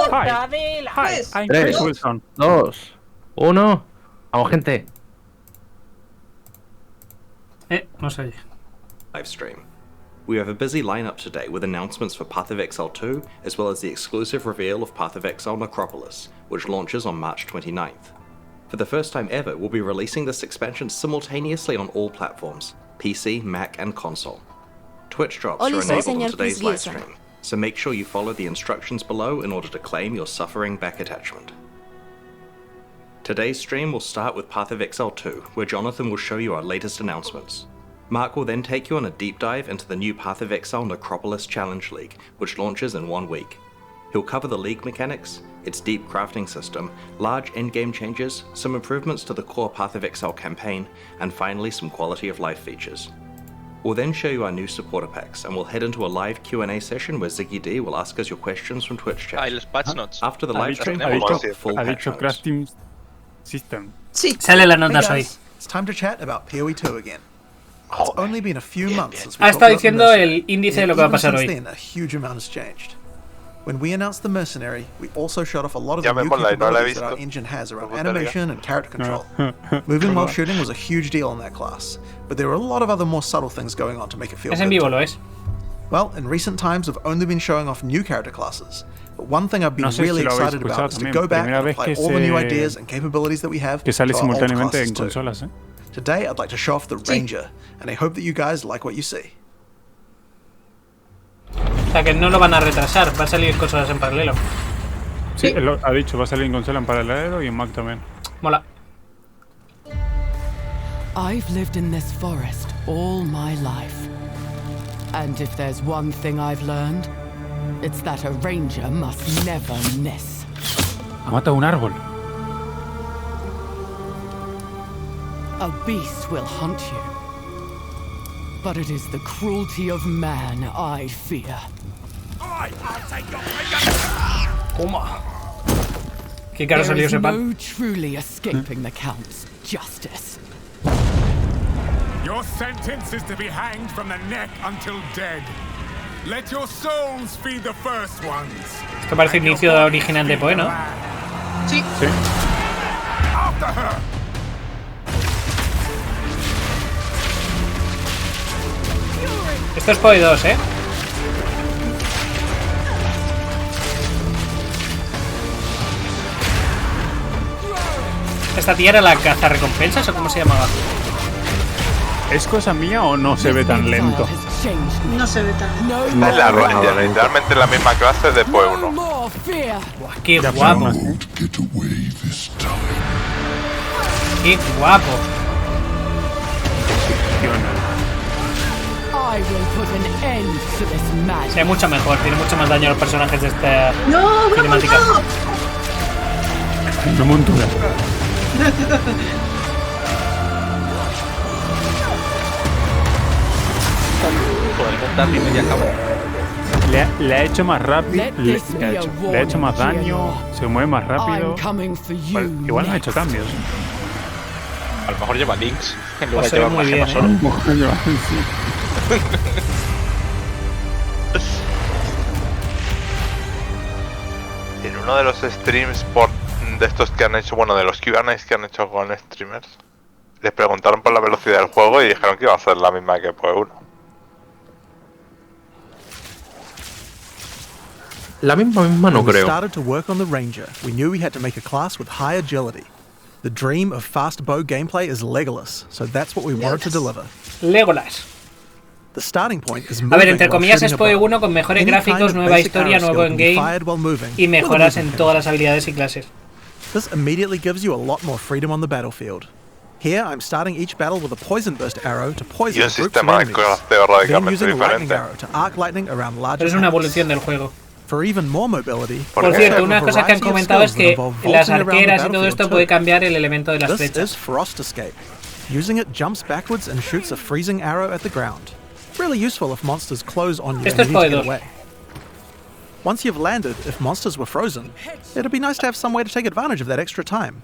Corta de la... Hi, 3, Wilson. 2, 1. Vamos, gente. No sé. Live stream. We have a busy lineup today with announcements for Path of Exile 2, as well as the exclusive reveal of Path of Exile Necropolis, which launches on March 29th. For the first time ever, we'll be releasing this expansion simultaneously on all platforms, PC, Mac, and console. Twitch drops are enabled on today's live stream, so make sure you follow the instructions below in order to claim your suffering back attachment. Today's stream will start with Path of Exile 2, where Jonathan will show you our latest announcements. Mark will then take you on a deep dive into the new Path of Exile Necropolis Challenge League, which launches in 1 week. He'll cover the league mechanics, its deep crafting system, large in-game changes, some improvements to the core Path of Exile campaign, and finally some quality of life features. We'll then show you our new supporter packs, and we'll head into a live Q&A session where Ziggy D will ask us your questions from Twitch chat. los patch notes. After the live stream, we'll drop the full patch notes. Crafting System. Sale las notas hoy. It's time to chat about PoE 2 again. It's only been a few months since we Ha talked estado about the diciendo mercenary, el índice de and lo que va a even pasar since hoy. then, a huge amount has changed. When we announced the mercenary, we also showed off a lot of Ya the me new mola, no la he capabilities that our visto. engine has around Me gustaría. animation and character control. Moving while shooting was a huge deal in that class, but there were a lot of other more subtle things going on to make it feel Es en good. vivo, lo es. Well, in recent times, we've only been showing off new character classes, but one thing I've been No sé really si lo habéis excited about escuchado is to también. go back Primera and vez apply que all the new se- ideas and capabilities that we have Que sale to our old simultáneamente classes en too. consolas, Today, I'd like to show off the Ranger, and I hope that you guys like what you see. O sea que no lo van a retrasar, va a salir cosas en paralelo. Sí, él lo ha dicho, va a salir en consola en paralelo y en Mac también. Mola. I've lived in this forest all my life. And if there's one thing I've learned, it's that a ranger must never miss. Ha matado un árbol. A beast will hunt you. But it is the cruelty of man I fear. Toma. Qué caro There salió is ese pan. no truly escaping the Count's justice. Your sentence is to be hanged from the neck until dead. Let your souls feed the first ones. Esto parece el inicio original de Poe, ¿no? Sí. After her. Esto es Poe 2, ¿eh? ¿Esta tía era la cazarrecompensas o cómo se llamaba? ¿Es cosa mía o no se ve tan lento? No se ve tan... Es la Ranger, literalmente la misma clase de PoE 1. Buah, qué guapo. Qué guapo. I will put an end to this madness. Se ve mucho mejor, tiene mucho más daño a los personajes de esta ¡No, cinemática. No montura. Le ha hecho más rápido, le ha hecho más daño, se mueve más rápido. Igual no ha hecho cambios. A lo mejor lleva links en lugar Pues de se ve llevar muy más bien, gemas ¿eh? solo. En uno de los streams de estos que han hecho, bueno, de los Q&As que han hecho con streamers, les preguntaron por la velocidad del juego y dijeron que iba a ser la misma que PoE 1. La misma no When we creo. started to work on the Ranger, we knew we had to make a class with high agility. The dream of fast bow gameplay is Legolas, so that's what we wanted to deliver. Legolas. The starting point is A ver, moving entre while comillas es shooting Poe a bow. 1 con mejores Any gráficos, kind of nueva basic historia, arrow nuevo skill can be endgame fired while moving, y with a mejoras movement en todas control. las habilidades y clases. This immediately gives you a lot more freedom on the battlefield. Here, I'm starting each battle with a poison burst arrow to Y poison un groups of sistema de enemies, crafting then radicalmente using a lightning diferente. arrow to arc lightning around larger Pero es una attacks. evolución del juego. For even more mobility, Por qué? cierto, we una have a cosa que han variety of comentado es skills that que involve las vaulting around the arqueras y todo battlefield esto too. puede cambiar el elemento de las This flechas. is Frost Escape. Using it jumps backwards and shoots a freezing arrow at the ground. Really useful if monsters close on you Esto and es you need to Poe get 2. away. Once you've landed, if monsters were frozen, it'd be nice to have some way to take advantage of that extra time.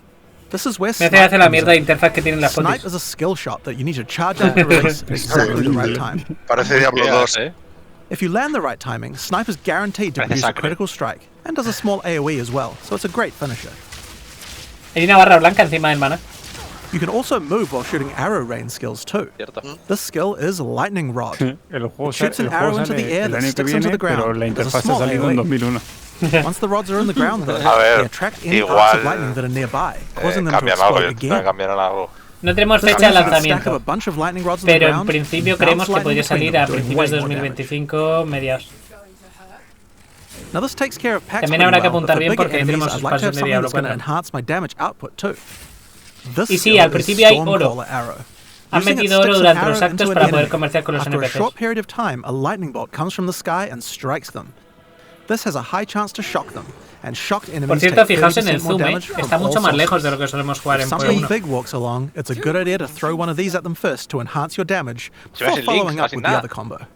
This is where Me hace Snipe gracia la comes mierda de in. interfaz que tienen las Snipe fotos. is a skill shot that you need to charge out to release at exactly the right time. Parece Diablo 2. If you land the right timing, Sniper's guaranteed to Parece produce a sacre. critical strike, and does a small AoE as well, so it's a great finisher. Hay una barra blanca encima del mana. You can also move while shooting arrow rain skills too. Cierto. This skill is Lightning Rod. El juego, It shoots el an juego arrow into sale the air el that año que sticks into viene, the pero ground. la There's a interfaz ha small salido en AoE. 2001. Once the rods are in the ground, though, A ver, they attract any igual, arcs of lightning that are nearby, causing them to cambian algo, explode again. cambiaron algo. No tenemos This fecha de means you can stack up a lanzamiento, bunch of lightning rods on the pero en ground, principio bounce creemos que lightning podría between salir them, a doing principios de way more damage. 2025, mediados. Now this takes care of packs También pretty habrá que well, but apuntar for bien bigger porque enemies, tenemos I'd like to have expansión de something Diablo that's going to 4. enhance my damage output too. This Y sí, skill al is principio hay oro. Stormcaller Arrow. Han Using it metido oro sticks an durante arrow los actos into an para poder enemy. comerciar con los After a NPCs. short period of time, a lightning bolt comes from the sky and strikes them. This has a high chance to shock them, and shocked Por enemies cierto, take fijaos en 30% el more zoom, damage from está all mucho más lejos sources. de lo que solemos jugar If en Puedo something 1. big walks along, it's a good idea to throw one of these at them first to enhance your damage Si vas before en following Link, up sin with the nada. other combo.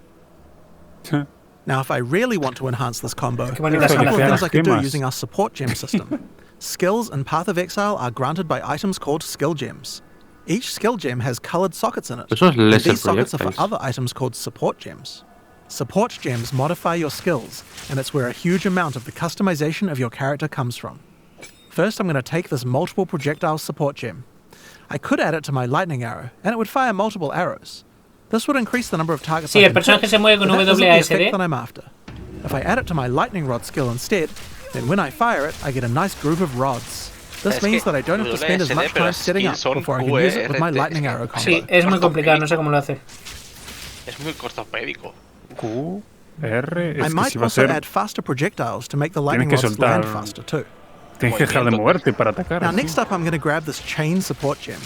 Now, if I really want to enhance this combo, Qué bonitas there's a son couple of las things I could do gemas. using our support gem system. Skills in Path of Exile are granted by items called skill gems. Each skill gem has colored sockets in it. Eso es and lesser these sockets are for projectiles. other items called support gems. Support gems modify your skills, and it's where a huge amount of the customization of your character comes from. First, I'm going to take this multiple projectile support gem. I could add it to my lightning arrow, and it would fire multiple arrows. This would increase the number of targets Sí, I el can personaje hit, se mueve con but that isn't the WASD. effect that I'm after. If I add it to my lightning rod skill instead, then when I fire it, I get a nice group of rods. This Es means que that I don't have to spend as WASD, much pero time setting up skills son before I can use it with my QRT. lightning arrow combo. Sí, es muy complicado, no sé cómo lo hace. Es muy cortopédico. Q, R, I es que might si va a also ser... add faster projectiles to make the lightning que rods land soltar- faster too. Tienes que dejar de moverte para atacar. Now así. next up I'm going to grab this chain support gem.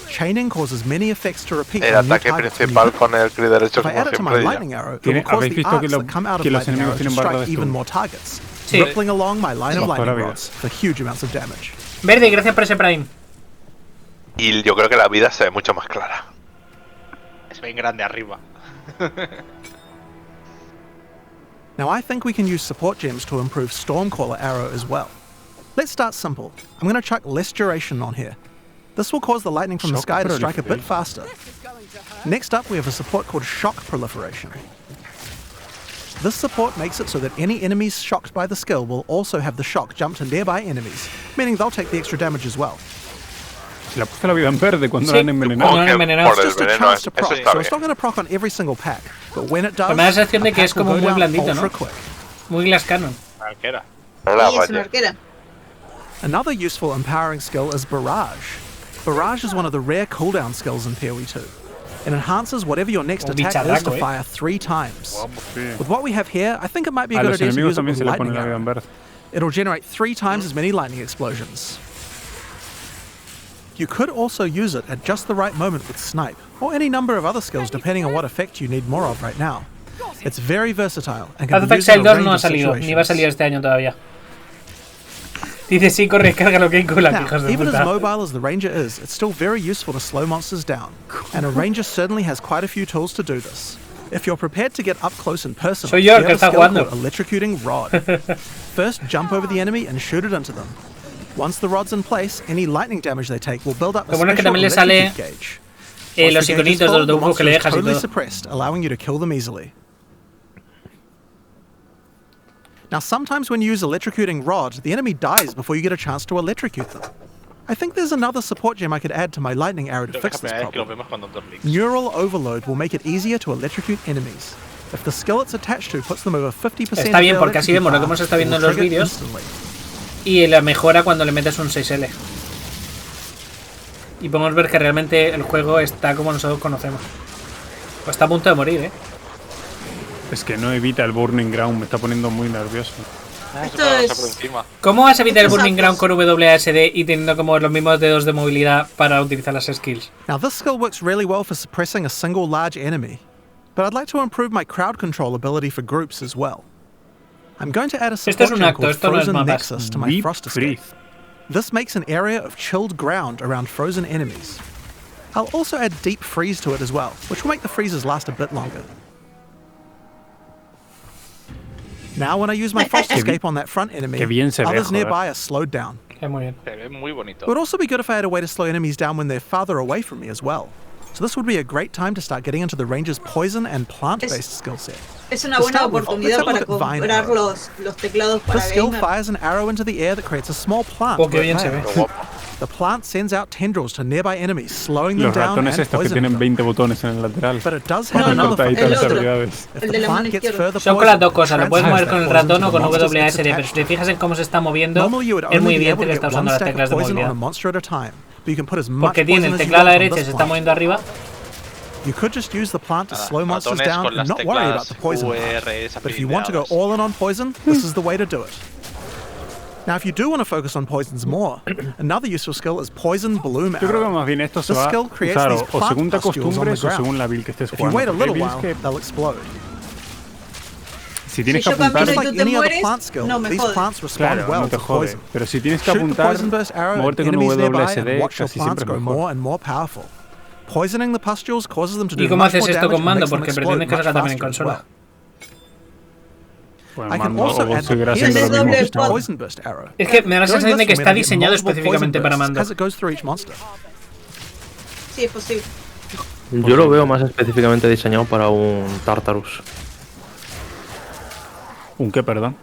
Chaining causes many effects to repeat El on new ataque targets when principal you hit. con el clic derecho If I como add it to my siempre. lightning arrow, it Tiene- will cause ¿habéis the visto que arcs lo- that come out of que los lightning arrow enemigos to tienen barra strike de even stun? more targets, Sí. rippling along my line of Vamos para lightning vida. rods for huge amounts of damage. Verde, gracias por ese Prime. Y yo creo que la vida se ve mucho más clara. Es bien grande arriba. Now I think we can use support gems to improve Stormcaller arrow as well. Let's start simple. I'm going to chuck less duration on here. This will cause the lightning from the Shock sky to strike a bit proliferation. faster. Next up, we have a support called Shock Proliferation. This support makes it so that any enemies shocked by the skill will also have the shock jump to nearby enemies, meaning they'll take the extra damage as well. Se le ha puesto la vida en verde cuando Sí. la han envenenado. No, que envenenado. por It's el just a veneno, chance to eso proc, está so it's bien. not going to proc on every single pack, but when it does, Pues me da la sensación de a que es pack will como go muy down blandito, ¿no? ultra quick. Muy Glass Cannon. Arquera. Hola, Y es una vaya. arquera. Another useful empowering skill is Barrage. Barrage is one of the rare cooldown skills in PoE 2. It enhances whatever your next Un attack is to bicharraco, fire 3 times. Sí. With what we have here, I think it might be a A good los idea to enemigos use it también with se le pone lightning la vida en arrow. verde. It'll generate 3 times as many lightning explosions. You could also use it at just the right moment with Snipe, or any number of other skills depending on what effect you need more of right now. It's very versatile and can Path be of used in Exile a 2 range no ha of salido, ni va a salir situations. este año todavía. Dice sí, corre, cárgalo que hay cola, Now, hijos de even as puta. mobile as the Ranger is, it's still very useful to slow monsters down, and a Ranger certainly has quite a few tools to do this. If you're prepared to get up close and personal, Soy yo el you que have a está skill jugando. called Electrocuting Rod. First, jump over the enemy and shoot it into them. Once the rod's in place, any lightning damage they take will build up a Lo bueno es que special también le sale, electrocute gauge. los Once the gauge is iconitos de full, los the dibujos que le monster is dejas y totally todo. suppressed, allowing you to kill them easily. Now, sometimes when you use Electrocuting Rod, the enemy dies before you get a chance to electrocute them. I think there's another support gem I could add to my lightning arrow to Creo que fix es la this primera vez que lo problem. vemos con tantos links. Neural Overload will make it easier to electrocute enemies. If the skill it's attached to puts them over 50% Está bien, of their porque así electrocute vemos lo que bar, hemos estado it viendo will en los trigger vídeos. instantly. Y la mejora cuando le metes un 6L. Y podemos ver que realmente el juego está como nosotros conocemos. Pues está a punto de morir, ¿eh? Es que no evita el Burning Ground, me está poniendo muy nervioso. Esto Pasa es- por encima. ¿Cómo vas a evitar el Estos Burning Ground saltos. con WASD y teniendo como los mismos dedos de movilidad para utilizar las skills? Now, this skill works really well for suppressing a single large enemy, but I'd like to improve my crowd control ability for groups as well. I'm going to add a Esto es support un gem acto, called esto no es Frozen mapas. Nexus to my Deep Frost Escape. Freeze. This makes an area of chilled ground around frozen enemies. I'll also add Deep Freeze to it as well, which will make the freezes last a bit longer. Now when I use my Frost Escape on that front enemy, Qué bien se ve, others joder. nearby are slowed down. Muy bien. Se ve muy bonito. It would also be good if I had a way to slow enemies down when they're farther away from me as well. So this would be a great time to start getting into the ranger's poison and plant-based skill set. Es una To buena start with, oportunidad let's para have a look at Vine comprar Arrow. los teclados para This skill gamer. fires an arrow into the air that creates a small plant. Oh, qué per bien se player. ve. The plant sends out tendrils to nearby enemies, slowing them Los down ratones and estos que poisoning tienen them. 20 botones en el lateral. But it does have No, another Cortaditas el las otro. habilidades. If El the de la plant mano gets izquierda. further Son con las poisoned, dos cosas, lo puedes mover con el transfers ratón o con poison to the monster's WSD, pero attached. si te fijas en cómo se está moviendo, Normally you would es muy only be evidente able que to está get usando one las stack teclas of de poison on a movilidad. monster at a time, but you can put as much Porque tiene poison el as you teclado a la want on derecha y this se está plant. moviendo arriba. You could just use the plant to slow monsters Ratones down con and las not worry about teclas the poison part. URs But if you want to go apiladas. all in on poison, this is the way to do it. Now, if you do want to focus on poisons more, another useful skill is Poison Bloom Yo creo que Arrow. más bien esto se This va a skill creates usar these o plant según te pustules on the acostumbres o ground. según la build que estés If you jugando. wait a Porque hay little builds while, que they'll explode. si tienes Si que yo camino apuntar, y Just tú like te any other mueres, plant skill, no me these jode. plants respond claro, well no te to jode. poison. Pero si tienes que Shoot the apuntar, poison burst arrow at moverte con enemies nearby WSD and watch your casi plants siempre grow es mejor. more and more powerful. Poisoning the pustules causes them to do ¿Y cómo much haces more esto damage con mando? and makes them Porque explode pretendes que much salga también en faster as consola. well. pues I can mando also o add seguirá here's siendo el lo doble mismo. pod. Poison burst arrow. Es que me da la During sensación de this, que we're está gonna get diseñado multiple poison específicamente para bursts mando. as it goes through each monster. Sí, es posible. Yo lo veo más específicamente diseñado para un Tartarus. ¿Un qué, perdón?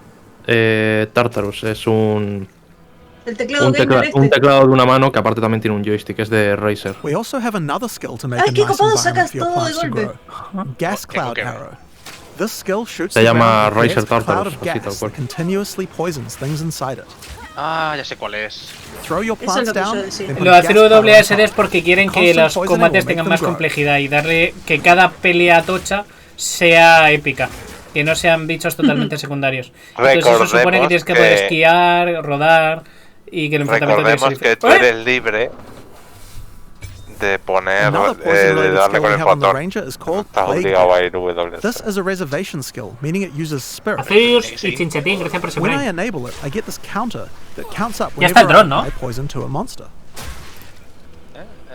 Tartarus es un El teclado gamer este. teclado de una mano que aparte también tiene un joystick, es de Razer. We also have another skill to make Ay, a qué nice copado, environment sacas for your todo de plants to golpe. grow. Gas cloud que ver. arrow. This skill shoots Se the llama ground and Razer creates a cloud Tartarus, of así tal gas cual. that continuously poisons things inside it. Ah, ya sé cuál es. Throw your Eso es plants lo que down, suele decir. then put Lo a de hacer gas cloud on WSD top. es porque quieren que Constant los poisoning combates will tengan make más them grow. complejidad y darle que cada pelea tocha sea épica. Que no sean bichos totalmente secundarios. Entonces eso supone que Recordemos tienes que poder que- esquiar, rodar y que el enfrentamiento tiene Recordemos que ser que tú eres libre de poner, Another de poison-related darle skill con we el have on the botón. ranger is called Estás Plague obligado a Death. ir W. This is a reservation skill, meaning it uses spirit. Aceus y Chinchetín, gracias por ese When I break. enable it, I get this counter that counts up Ya está el whenever I dron, ¿no? apply poison to a monster.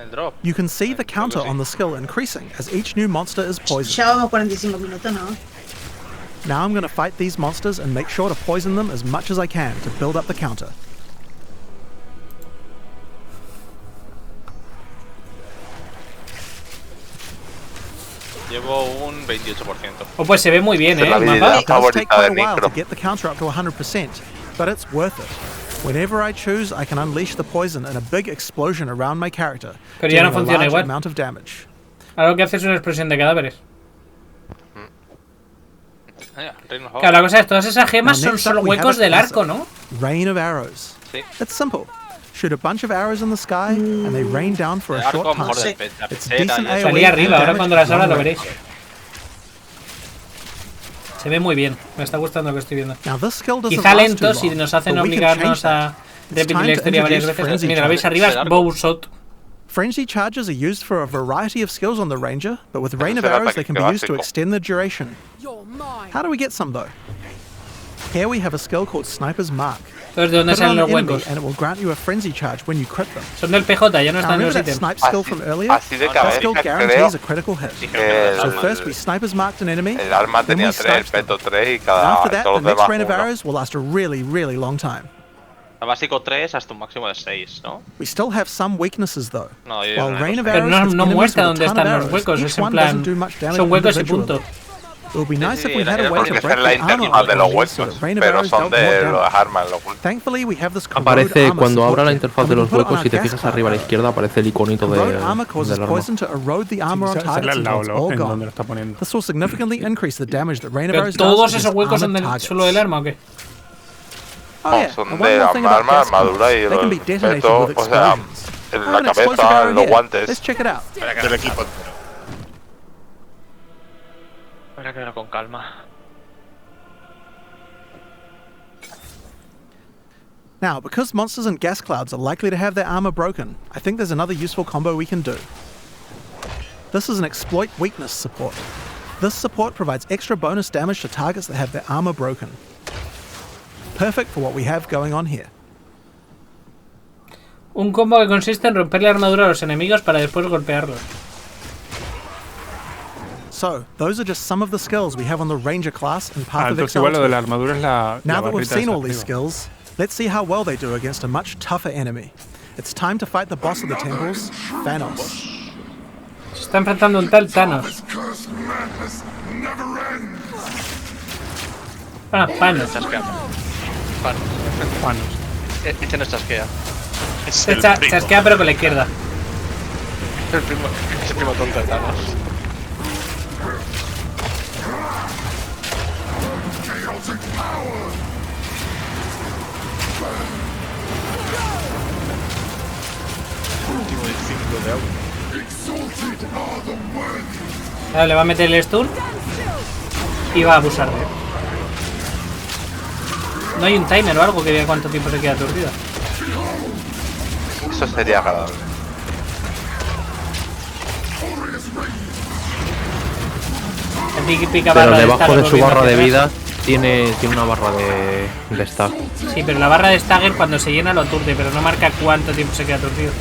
El drop. You can see the Creo que counter sí. on the skill increasing as each new monster is poisoned. Ya vamos 45 minutos, ¿no? Now I'm going to fight these monsters and make sure to poison them as much as I can to build up the counter. Llevo un 28%. Oh, pues se ve muy bien, Es la el habilidad mapa. It does take favorita quite de a while Micro. to get the counter up to 100%, but it's worth it. Whenever I choose, I can unleash the poison in a big explosion around my character, Pero ya no dealing a funciona large igual. amount of damage. Ahora lo que hace es una explosión de cadáveres. Reino Claro, la cosa es, todas esas gemas Now, son next up, solo we have huecos a del classic. arco, ¿no? Rain of arrows. Sí. It's simple. Shoot a bunch of arrows in the sky, and they rain down for El a arco short mejor time. de la It's pechera decent y eso. AoE Salí and arriba, ahora damage cuando las at abra one lo rate. veréis. Se ve muy bien, me está gustando lo que estoy viendo. Now, this skill doesn't Quizá last lento too si long, nos hacen but we can obligarnos change a that. repetir time la to historia varias introduce veces. frenzy Mira, lo veis charges. arriba es Bowshot. Frenzy charges are used for a variety of skills on the ranger, but with Rain of Es el Arrows they can be ataque used to básico. extend the duration. How do we get some though? Here we have a skill called Sniper's Mark. Entonces, ¿de dónde Put it on salen an los enemy huecos? and it will grant you a frenzy charge when you crit them. Son del PJ, ya no Now están en remember los that ítems. snipe skill from earlier? Así de That skill cabeza guarantees a creo critical hit. Sí, creo que So el- first we Sniper's Marked an enemy, el arma then we tenía 3, el sniped them. peto 3 y And cada after that, todos the los next demás rain of 1. arrows will last a really, really long time. El básico 3 hasta un máximo de 6, ¿no? We still have some weaknesses though. No, yo While no Rain lo of sé. Pero Arrows no, hits no enemies muestra with a dónde ton of están los arrows, huecos, each es en one plan. doesn't do much damage Son huecos y individually. punto. It would be nice Sí, if we had a era way porque to Tiene que break ser la the armor interfaz de los enemies so huecos, that Rain of pero Arrows son dealt more de damage. los armas los huecos. Thankfully, we have this corrode Aparece, armor cuando abra la support interfaz kit, de and we los can put it on huecos, our si te gas fijas cloud arriba a la arrow. izquierda, aparece el iconito Corrode armor causes del arma. poison to erode the armor on Sale targets al until lado it's all en donde gone. lo está poniendo. This will significantly increase the damage that Rain of Pero Arrows todos does esos against huecos son armored del, targets. solo del arma, ¿o qué? Oh No, yeah, son and one de more thing about arma, gas armadura y clouds. They can be los detonated petos, with o sea, explosions. en I have la an explosive cabeza, arrow en los here. guantes. Let's check it out. Del equipo entero. Habrá que verlo con calma. Now, because monsters and gas clouds are likely to have their armor broken, I think there's another useful combo we can do. This is an exploit weakness support. This support provides extra bonus damage to targets that have their armor broken. Perfect for what we have going on here. Un combo que consiste en romper la armadura a los enemigos para después golpearlos. So, those are just some of the skills we have on the Ranger class in Path of Entonces igual lo de Exile la 2. armadura es la Now that we've barrita seen esa all these arriba. skills, let's see how well they do against a much tougher enemy. It's time to fight the boss of the temples, Thanos. Está enfrentando un tal Thanos. Ah, Panos. Panos. Este no chasquea. Chasquea pero con la izquierda. Es el primo tonto de Thanos. Último de 5 de agua. Ahora le va a meter el stun y va a abusar de él. No hay un timer o algo que vea cuánto tiempo se queda aturdido. Eso sería agradable. Pero debajo de su barra de vida tiene una barra de stack. Sí, pero la barra de stagger cuando se llena lo aturde, pero no marca cuánto tiempo se queda aturdido.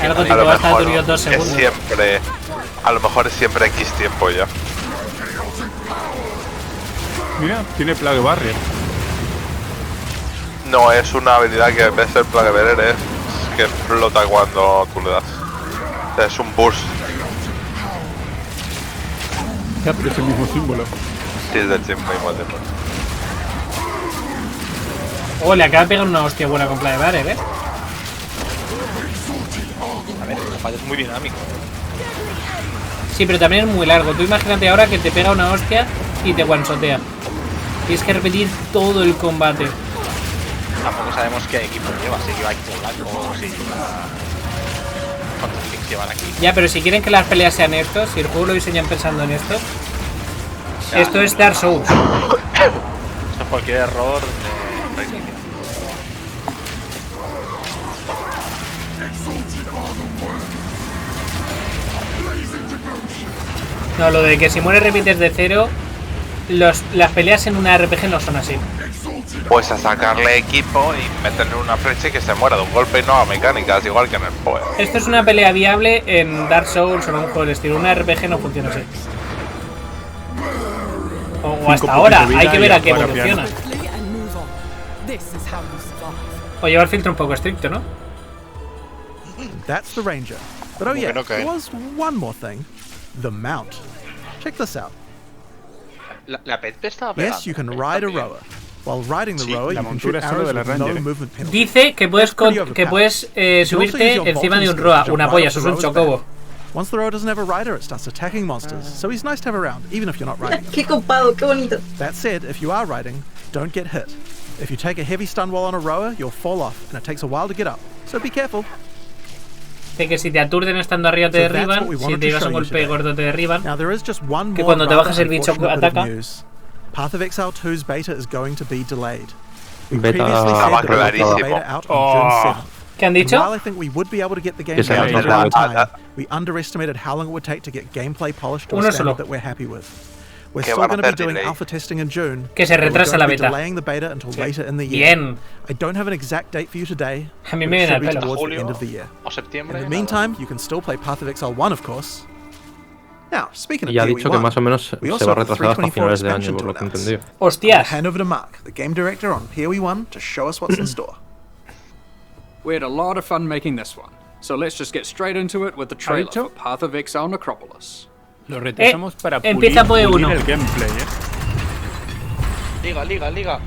Algo tipo va a estar aturdido 2 segundos. Siempre, a lo mejor es siempre X tiempo ya. Mira, tiene Plague Barrier. No, es una habilidad que en vez de ser Plague Bearer es que flota cuando tú le das. O sea, es un burst. Ya, pero es el mismo símbolo. Sí, es del mismo símbolo. Oh, le acaba de pegar una hostia buena con Plague Barrier, ¿eh? A ver, el combate es muy dinámico. Sí, pero también es muy largo. Tú imagínate ahora que te pega una hostia y te one-shotea. Tienes que repetir todo el combate. Tampoco sabemos qué equipo lleva, si lleva equipo blanco o si lleva... ¿Cuántos picks llevan aquí? Ya, pero si quieren que las peleas sean estos, si el juego lo diseñan pensando en esto, esto es Dark Souls. Esto es cualquier error de reinicio. No, lo de que si mueres repites de cero, las peleas en una RPG no son así. Pues a sacarle equipo y meterle una flecha y que se muera de un golpe y no a mecánicas, igual que en el PoE. Esto es una pelea viable en Dark Souls o en un juego del estilo. Una RPG no funciona así. O hasta ahora, hay que ver a qué evoluciona. O lleva el filtro un poco estricto, ¿no? That's the Ranger. But oh yeah, there was one more thing. The mount. Check this out. La pet estaba pegando. Yes, you can ride a rower. While riding the rower, you can shoot arrows with no movement penalty. Dice que puedes subirte encima de un roa, una polla, eso es un chocobo. Once the rower doesn't have a rider, it starts attacking monsters, so he's nice to have around, even if you're not riding. Qué copado, qué bonito. That said, if you are riding, don't get hit. If you take a heavy stun while on a rower, you'll fall off, and it takes a while to get up, so be careful. Dice que si te aturden estando arriba te derriban, si te llevas un golpe gordo te derriban, que cuando te bajas el bicho ataca. Path of Exile 2's beta is going to be delayed. Beta out on June 7th. ¿Qué han dicho? While I think we would be able to get the game going in time, we underestimated how long it would take to get gameplay polished to a standard that we're happy with. We're still going to be doing alpha testing in June. Que se retrasa la beta. Delaying the beta until later in the year. Bien. I don't have an exact date for you today. A mí me viene al pelo. Towards the end of the year. In the meantime, you can still play Path of Exile 1, of course. Now, speaking of Y ha dicho que más o menos se va a retrasar hasta finales de año, por lo que entendí. Hostias. Hand over to Mark, the game director on PoE 1, to show us what's in store. We had a lot of fun making this one, so let's just get straight into it with the trailer for Path of Exile Necropolis. Lo retrasamos para empieza pulir PoE 1. el gameplay, Liga.